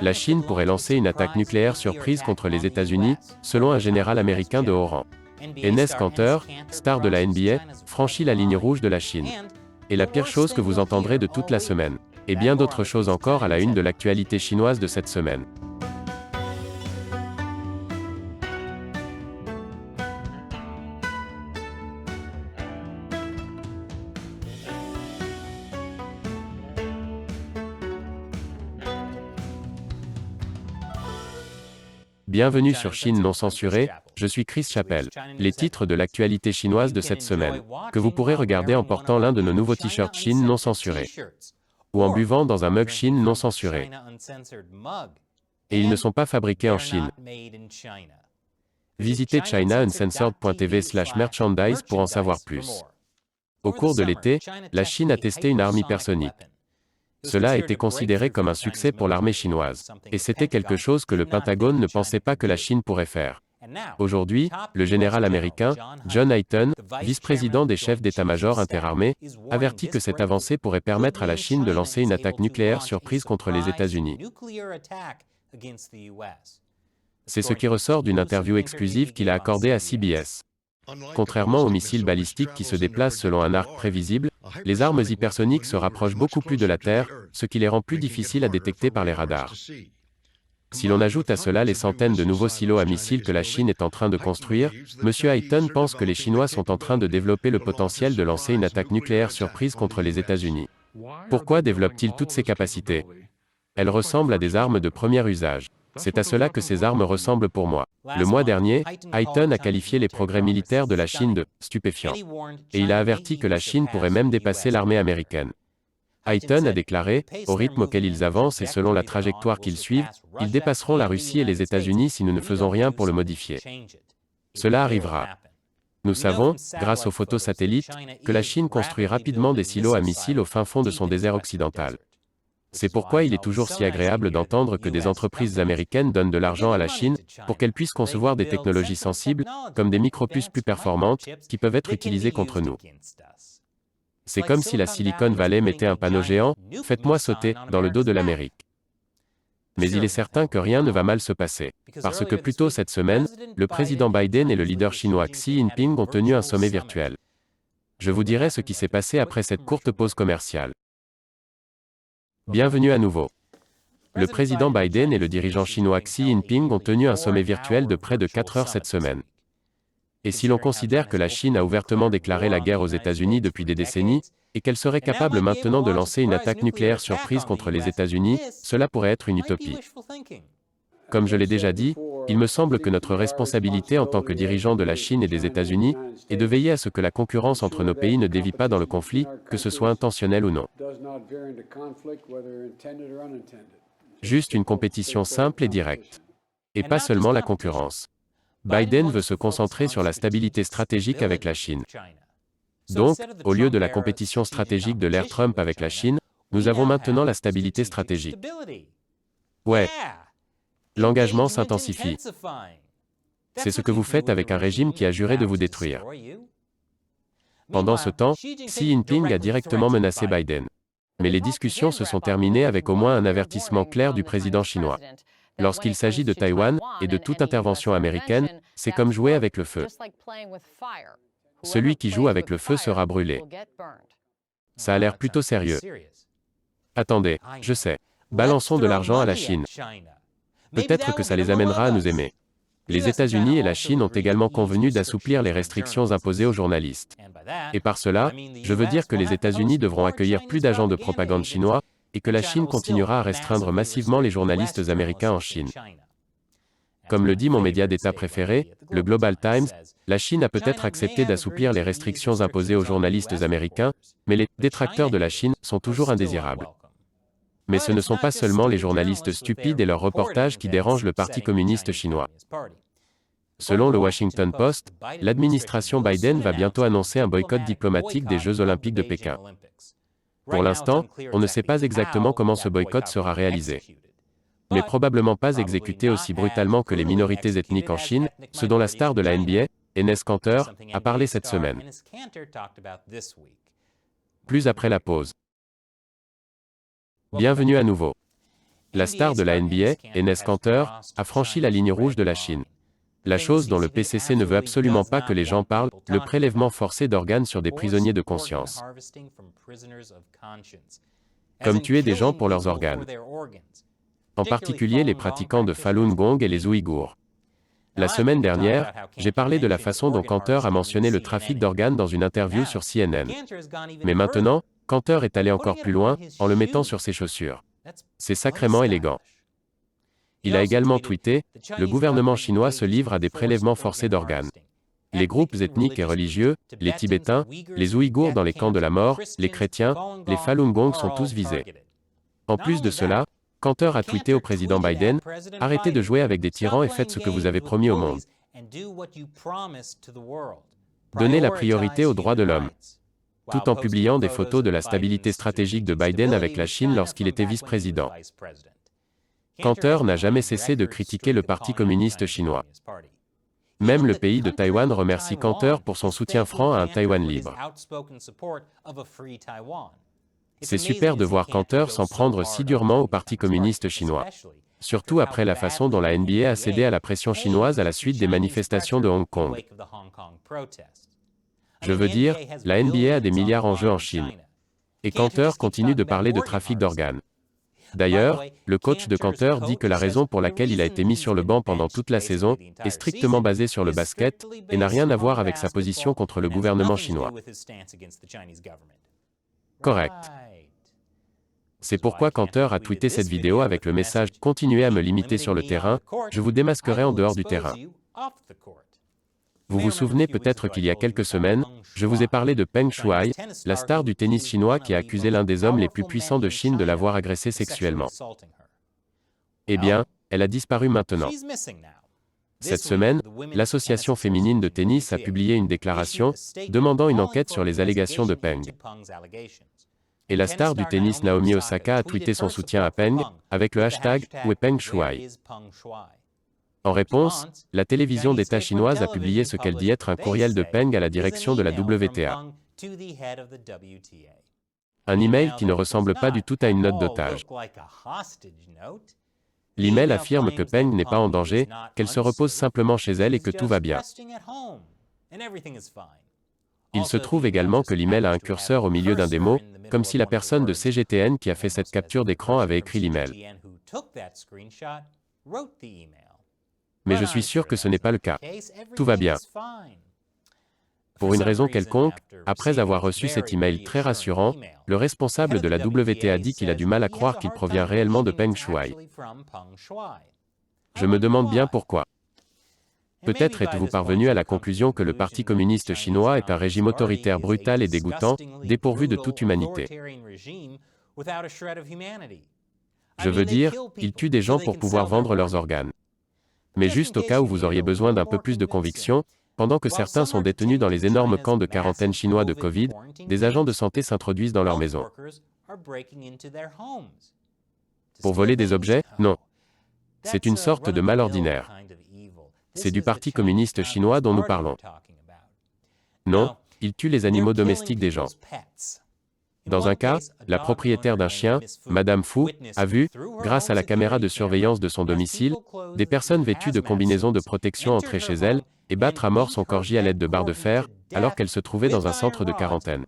la Chine pourrait lancer une attaque nucléaire surprise contre les États-Unis, selon un général américain de haut rang. Enes Kanter, star de la NBA, franchit la ligne rouge de la Chine. Et la pire chose que vous entendrez de toute la semaine. Et bien d'autres choses encore à la une de l'actualité chinoise de cette semaine. Bienvenue sur Chine non censurée, je suis Chris Chappell. Les titres de l'actualité chinoise de cette semaine, que vous pourrez regarder en portant l'un de nos nouveaux t-shirts Chine non censurés, ou en buvant dans un mug Chine non censuré. Et ils ne sont pas fabriqués en Chine. Visitez chinauncensored.tv/merchandise pour en savoir plus. Au cours de l'été, la Chine a testé une arme hypersonique. Cela a été considéré comme un succès pour l'armée chinoise. Et c'était quelque chose que le Pentagone ne pensait pas que la Chine pourrait faire. Aujourd'hui, le général américain, John Hyten, vice-président des chefs d'état-major interarmées, avertit que cette avancée pourrait permettre à la Chine de lancer une attaque nucléaire surprise contre les États-Unis. C'est ce qui ressort d'une interview exclusive qu'il a accordée à CBS. Contrairement aux missiles balistiques qui se déplacent selon un arc prévisible, les armes hypersoniques se rapprochent beaucoup plus de la Terre, ce qui les rend plus difficiles à détecter par les radars. Si l'on ajoute à cela les centaines de nouveaux silos à missiles que la Chine est en train de construire, M. Hyten pense que les Chinois sont en train de développer le potentiel de lancer une attaque nucléaire surprise contre les États-Unis. Pourquoi développent-ils toutes ces capacités? Elles ressemblent à des armes de premier usage. C'est à cela que ces armes ressemblent pour moi. Le mois dernier, Hyten a qualifié les progrès militaires de la Chine de « stupéfiants ». Et il a averti que la Chine pourrait même dépasser l'armée américaine. Hyten a déclaré, au rythme auquel ils avancent et selon la trajectoire qu'ils suivent, ils dépasseront la Russie et les États-Unis si nous ne faisons rien pour le modifier. Cela arrivera. Nous savons, grâce aux photos satellites, que la Chine construit rapidement des silos à missiles au fin fond de son désert occidental. C'est pourquoi il est toujours si agréable d'entendre que des entreprises américaines donnent de l'argent à la Chine pour qu'elle puisse concevoir des technologies sensibles, comme des micropuces plus performantes, qui peuvent être utilisées contre nous. C'est comme si la Silicon Valley mettait un panneau géant « Faites-moi sauter » dans le dos de l'Amérique. Mais il est certain que rien ne va mal se passer. Parce que plus tôt cette semaine, le président Biden et le leader chinois Xi Jinping ont tenu un sommet virtuel. Je vous dirai ce qui s'est passé après cette courte pause commerciale. Bienvenue à nouveau. Le président Biden et le dirigeant chinois Xi Jinping ont tenu un sommet virtuel de près de 4 heures cette semaine. Et si l'on considère que la Chine a ouvertement déclaré la guerre aux États-Unis depuis des décennies, et qu'elle serait capable maintenant de lancer une attaque nucléaire surprise contre les États-Unis, cela pourrait être une utopie. Comme je l'ai déjà dit, il me semble que notre responsabilité en tant que dirigeant de la Chine et des États-Unis est de veiller à ce que la concurrence entre nos pays ne dévie pas dans le conflit, que ce soit intentionnel ou non. Juste une compétition simple et directe. Et pas seulement la concurrence. Biden veut se concentrer sur la stabilité stratégique avec la Chine. Donc, au lieu de la compétition stratégique de l'ère Trump avec la Chine, nous avons maintenant la stabilité stratégique. Ouais. L'engagement s'intensifie. C'est ce que vous faites avec un régime qui a juré de vous détruire. Pendant ce temps, Xi Jinping a directement menacé Biden. Mais les discussions se sont terminées avec au moins un avertissement clair du président chinois. Lorsqu'il s'agit de Taïwan et de toute intervention américaine, c'est comme jouer avec le feu. Celui qui joue avec le feu sera brûlé. Ça a l'air plutôt sérieux. Attendez, je sais. Balançons de l'argent à la Chine. Peut-être que ça les amènera à nous aimer. Les États-Unis et la Chine ont également convenu d'assouplir les restrictions imposées aux journalistes. Et par cela, je veux dire que les États-Unis devront accueillir plus d'agents de propagande chinois, et que la Chine continuera à restreindre massivement les journalistes américains en Chine. Comme le dit mon média d'État préféré, le Global Times, la Chine a peut-être accepté d'assouplir les restrictions imposées aux journalistes américains, mais les détracteurs de la Chine sont toujours indésirables. Mais ce ne sont pas seulement les journalistes stupides et leurs reportages qui dérangent le Parti communiste chinois. Selon le Washington Post, l'administration Biden va bientôt annoncer un boycott diplomatique des Jeux olympiques de Pékin. Pour l'instant, on ne sait pas exactement comment ce boycott sera réalisé. Mais probablement pas exécuté aussi brutalement que les minorités ethniques en Chine, ce dont la star de la NBA, Enes Kanter, a parlé cette semaine. Plus après la pause. Bienvenue à nouveau. La star de la NBA, Enes Kanter, a franchi la ligne rouge de la Chine. La chose dont le PCC ne veut absolument pas que les gens parlent, le prélèvement forcé d'organes sur des prisonniers de conscience. Comme tuer des gens pour leurs organes. En particulier les pratiquants de Falun Gong et les Ouïghours. La semaine dernière, j'ai parlé de la façon dont Kanter a mentionné le trafic d'organes dans une interview sur CNN. Mais maintenant, Kanter est allé encore plus loin, en le mettant sur ses chaussures. C'est sacrément élégant. Il a également tweeté « Le gouvernement chinois se livre à des prélèvements forcés d'organes. Les groupes ethniques et religieux, les Tibétains, les Ouïghours dans les camps de la mort, les chrétiens, les Falun Gong sont tous visés. » En plus de cela, Kanter a tweeté au président Biden « Arrêtez de jouer avec des tyrans et faites ce que vous avez promis au monde. Donnez la priorité aux droits de l'homme. » Tout en publiant des photos de la stabilité stratégique de Biden avec la Chine lorsqu'il était vice-président. Kanter n'a jamais cessé de critiquer le Parti communiste chinois. Même le pays de Taïwan remercie Kanter pour son soutien franc à un Taïwan libre. C'est super de voir Kanter s'en prendre si durement au Parti communiste chinois. Surtout après la façon dont la NBA a cédé à la pression chinoise à la suite des manifestations de Hong Kong. Je veux dire, la NBA a des milliards en jeu en Chine. Et Kanter continue de parler de trafic d'organes. D'ailleurs, le coach de Kanter dit que la raison pour laquelle il a été mis sur le banc pendant toute la saison est strictement basée sur le basket et n'a rien à voir avec sa position contre le gouvernement chinois. Correct. C'est pourquoi Kanter a tweeté cette vidéo avec le message « Continuez à me limiter sur le terrain, je vous démasquerai en dehors du terrain ». Vous vous souvenez peut-être qu'il y a quelques semaines, je vous ai parlé de Peng Shuai, la star du tennis chinois qui a accusé l'un des hommes les plus puissants de Chine de l'avoir agressée sexuellement. Eh bien, elle a disparu maintenant. Cette semaine, l'association féminine de tennis a publié une déclaration demandant une enquête sur les allégations de Peng. Et la star du tennis Naomi Osaka a tweeté son soutien à Peng, avec le hashtag « WePeng Shuai ». En réponse, la télévision d'État chinoise a publié ce qu'elle dit être un courriel de Peng à la direction de la WTA. Un email qui ne ressemble pas du tout à une note d'otage. L'email affirme que Peng n'est pas en danger, qu'elle se repose simplement chez elle et que tout va bien. Il se trouve également que l'email a un curseur au milieu d'un des mots, comme si la personne de CGTN qui a fait cette capture d'écran avait écrit l'email. Mais je suis sûr que ce n'est pas le cas. Tout va bien. Pour une raison quelconque, après avoir reçu cet email très rassurant, le responsable de la WTA dit qu'il a du mal à croire qu'il provient réellement de Peng Shuai. Je me demande bien pourquoi. Peut-être êtes-vous parvenu à la conclusion que le Parti communiste chinois est un régime autoritaire brutal et dégoûtant, dépourvu de toute humanité. Je veux dire, ils tuent des gens pour pouvoir vendre leurs organes. Mais juste au cas où vous auriez besoin d'un peu plus de conviction, pendant que certains sont détenus dans les énormes camps de quarantaine chinois de Covid, des agents de santé s'introduisent dans leurs maisons. Pour voler des objets? Non. C'est une sorte de mal ordinaire. C'est du Parti communiste chinois dont nous parlons. Non, ils tuent les animaux domestiques des gens. Dans un cas, la propriétaire d'un chien, Madame Fu, a vu, grâce à la caméra de surveillance de son domicile, des personnes vêtues de combinaisons de protection entrer chez elle et battre à mort son corgi à l'aide de barres de fer, alors qu'elle se trouvait dans un centre de quarantaine.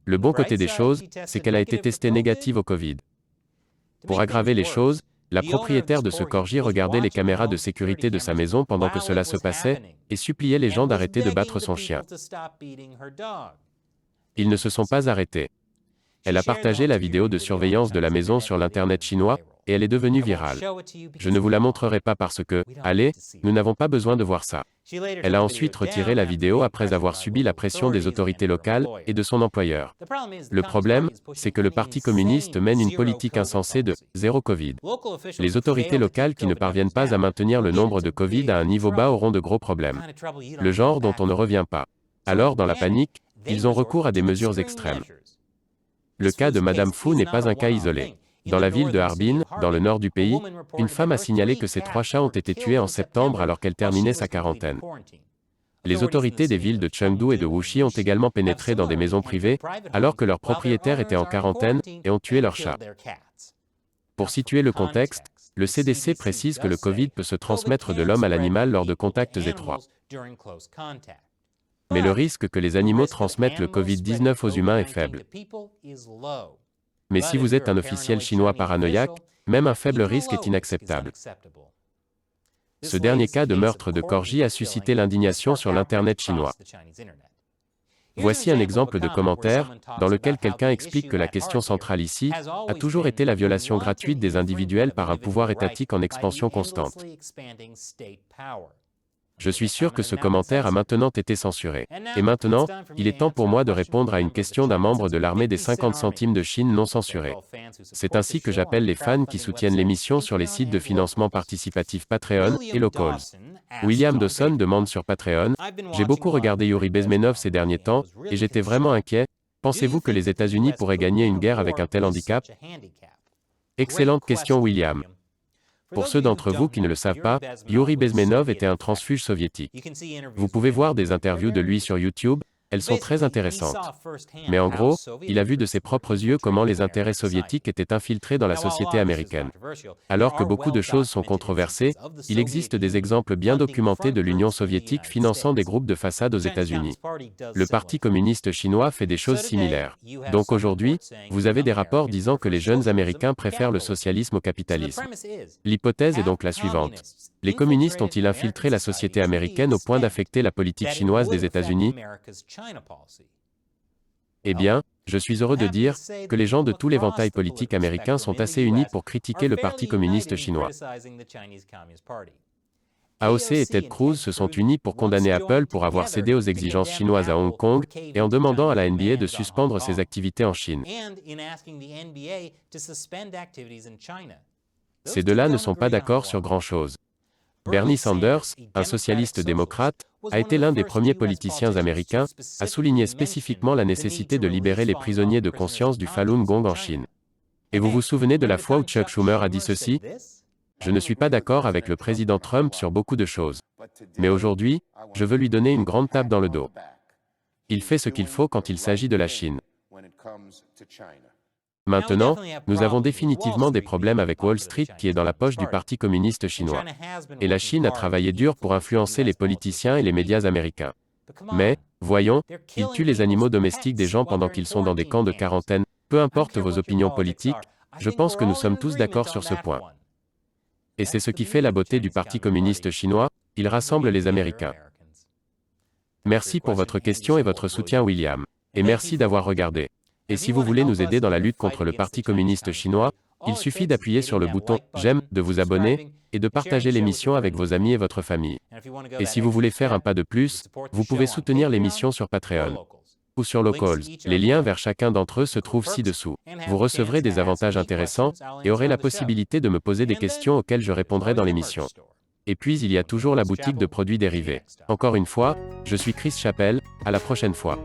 Le bon côté des choses, c'est qu'elle a été testée négative au Covid. Pour aggraver les choses, la propriétaire de ce corgi regardait les caméras de sécurité de sa maison pendant que cela se passait, et suppliait les gens d'arrêter de battre son chien. Ils ne se sont pas arrêtés. Elle a partagé la vidéo de surveillance de la maison sur l'Internet chinois, et elle est devenue virale. Je ne vous la montrerai pas parce que, allez, nous n'avons pas besoin de voir ça. Elle a ensuite retiré la vidéo après avoir subi la pression des autorités locales et de son employeur. Le problème, c'est que le Parti communiste mène une politique insensée de « zéro Covid ». Les autorités locales qui ne parviennent pas à maintenir le nombre de Covid à un niveau bas auront de gros problèmes. Le genre dont on ne revient pas. Alors, dans la panique, ils ont recours à des mesures extrêmes. Le cas de Madame Fu n'est pas un cas isolé. Dans la ville de Harbin, dans le nord du pays, une femme a signalé que ses 3 chats ont été tués en septembre alors qu'elle terminait sa quarantaine. Les autorités des villes de Chengdu et de Wuxi ont également pénétré dans des maisons privées, alors que leurs propriétaires étaient en quarantaine, et ont tué leurs chats. Pour situer le contexte, le CDC précise que le Covid peut se transmettre de l'homme à l'animal lors de contacts étroits. Mais le risque que les animaux transmettent le Covid-19 aux humains est faible. Mais si vous êtes un officiel chinois paranoïaque, même un faible risque est inacceptable. Ce dernier cas de meurtre de Corgi a suscité l'indignation sur l'Internet chinois. Voici un exemple de commentaire, dans lequel quelqu'un explique que la question centrale ici a toujours été la violation gratuite des individuels par un pouvoir étatique en expansion constante. Je suis sûr que ce commentaire a maintenant été censuré. Et maintenant, il est temps pour moi de répondre à une question d'un membre de l'armée des 50 centimes de Chine non censurée. C'est ainsi que j'appelle les fans qui soutiennent l'émission sur les sites de financement participatif Patreon et Locals. William Dawson demande sur Patreon, « J'ai beaucoup regardé Yuri Bezmenov ces derniers temps, et j'étais vraiment inquiet. Pensez-vous que les États-Unis pourraient gagner une guerre avec un tel handicap ?» Excellente question William. Pour ceux d'entre vous qui ne le savent pas, Yuri Bezmenov était un transfuge soviétique. Vous pouvez voir des interviews de lui sur YouTube, elles sont très intéressantes. Mais en gros, il a vu de ses propres yeux comment les intérêts soviétiques étaient infiltrés dans la société américaine. Alors que beaucoup de choses sont controversées, il existe des exemples bien documentés de l'Union soviétique finançant des groupes de façade aux États-Unis. Le Parti communiste chinois fait des choses similaires. Donc aujourd'hui, vous avez des rapports disant que les jeunes Américains préfèrent le socialisme au capitalisme. L'hypothèse est donc la suivante. Les communistes ont-ils infiltré la société américaine au point d'affecter la politique chinoise des États-Unis ? Eh bien, je suis heureux de dire que les gens de tout l'éventail politique américain sont assez unis pour critiquer le Parti communiste chinois. AOC et Ted Cruz se sont unis pour condamner Apple pour avoir cédé aux exigences chinoises à Hong Kong et en demandant à la NBA de suspendre ses activités en Chine. Ces deux-là ne sont pas d'accord sur grand-chose. Bernie Sanders, un socialiste démocrate, a été l'un des premiers politiciens américains à souligner spécifiquement la nécessité de libérer les prisonniers de conscience du Falun Gong en Chine. Et vous vous souvenez de la fois où Chuck Schumer a dit ceci ? Je ne suis pas d'accord avec le président Trump sur beaucoup de choses. Mais aujourd'hui, je veux lui donner une grande tape dans le dos. Il fait ce qu'il faut quand il s'agit de la Chine. Maintenant, nous avons définitivement des problèmes avec Wall Street qui est dans la poche du Parti communiste chinois. Et la Chine a travaillé dur pour influencer les politiciens et les médias américains. Mais, voyons, ils tuent les animaux domestiques des gens pendant qu'ils sont dans des camps de quarantaine. Peu importe vos opinions politiques, je pense que nous sommes tous d'accord sur ce point. Et c'est ce qui fait la beauté du Parti communiste chinois, il rassemble les Américains. Merci pour votre question et votre soutien William. Et merci d'avoir regardé. Et si vous voulez nous aider dans la lutte contre le Parti communiste chinois, il suffit d'appuyer sur le bouton « J'aime », de vous abonner, et de partager l'émission avec vos amis et votre famille. Et si vous voulez faire un pas de plus, vous pouvez soutenir l'émission sur Patreon ou sur Locals. Les liens vers chacun d'entre eux se trouvent ci-dessous. Vous recevrez des avantages intéressants, et aurez la possibilité de me poser des questions auxquelles je répondrai dans l'émission. Et puis il y a toujours la boutique de produits dérivés. Encore une fois, je suis Chris Chappell, à la prochaine fois.